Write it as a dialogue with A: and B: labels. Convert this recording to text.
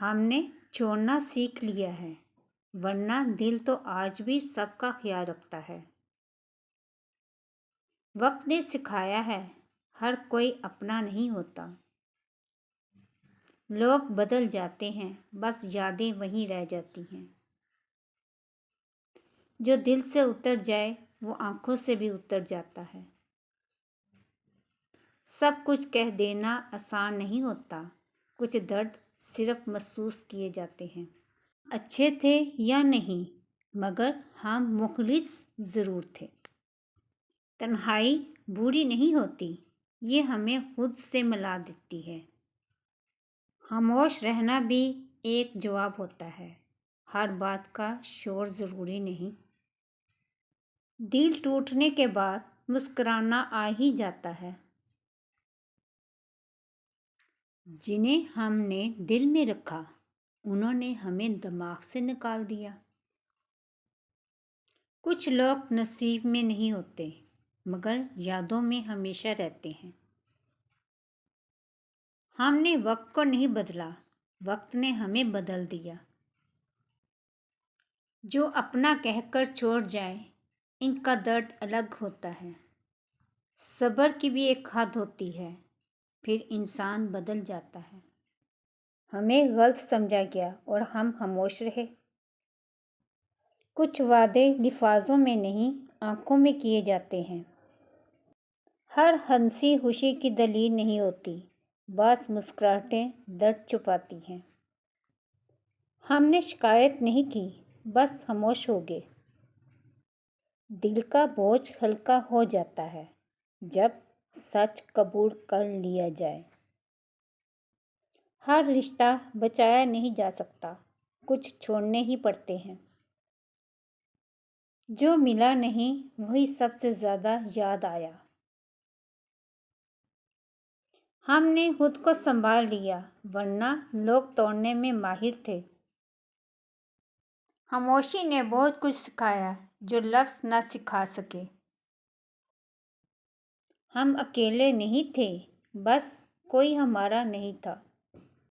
A: ہم نے چھوڑنا سیکھ لیا ہے، ورنہ دل تو آج بھی سب کا خیال رکھتا ہے۔ وقت نے سکھایا ہے، ہر کوئی اپنا نہیں ہوتا۔ لوگ بدل جاتے ہیں، بس یادیں وہیں رہ جاتی ہیں۔ جو دل سے اتر جائے وہ آنکھوں سے بھی اتر جاتا ہے۔ سب کچھ کہہ دینا آسان نہیں ہوتا، کچھ درد صرف محسوس کیے جاتے ہیں۔ اچھے تھے یا نہیں، مگر ہم مخلص ضرور تھے۔ تنہائی بری نہیں ہوتی، یہ ہمیں خود سے ملا دیتی ہے۔ خاموش رہنا بھی ایک جواب ہوتا ہے، ہر بات کا شور ضروری نہیں۔ دل ٹوٹنے کے بعد مسکرانا آ ہی جاتا ہے۔ جنہیں ہم نے دل میں رکھا، انہوں نے ہمیں دماغ سے نکال دیا۔ کچھ لوگ نصیب میں نہیں ہوتے، مگر یادوں میں ہمیشہ رہتے ہیں۔ ہم نے وقت کو نہیں بدلا، وقت نے ہمیں بدل دیا۔ جو اپنا کہہ کر چھوڑ جائے، ان کا درد الگ ہوتا ہے۔ صبر کی بھی ایک حد ہوتی ہے، پھر انسان بدل جاتا ہے۔ ہمیں غلط سمجھا گیا اور ہم خاموش رہے۔ کچھ وعدے لفظوں میں نہیں، آنکھوں میں کیے جاتے ہیں۔ ہر ہنسی خوشی کی دلیل نہیں ہوتی، بعض مسکراہٹیں درد چھپاتی ہیں۔ ہم نے شکایت نہیں کی، بس خاموش ہو گئے۔ دل کا بوجھ ہلکا ہو جاتا ہے جب سچ قبول کر لیا جائے۔ ہر رشتہ بچایا نہیں جا سکتا، کچھ چھوڑنے ہی پڑتے ہیں۔ جو ملا نہیں وہی سب سے زیادہ یاد آیا۔ ہم نے خود کو سنبھال لیا، ورنہ لوگ توڑنے میں ماہر تھے۔ خاموشی نے بہت کچھ سکھایا جو لفظ نہ سکھا سکے۔ ہم اکیلے نہیں تھے، بس کوئی ہمارا نہیں تھا۔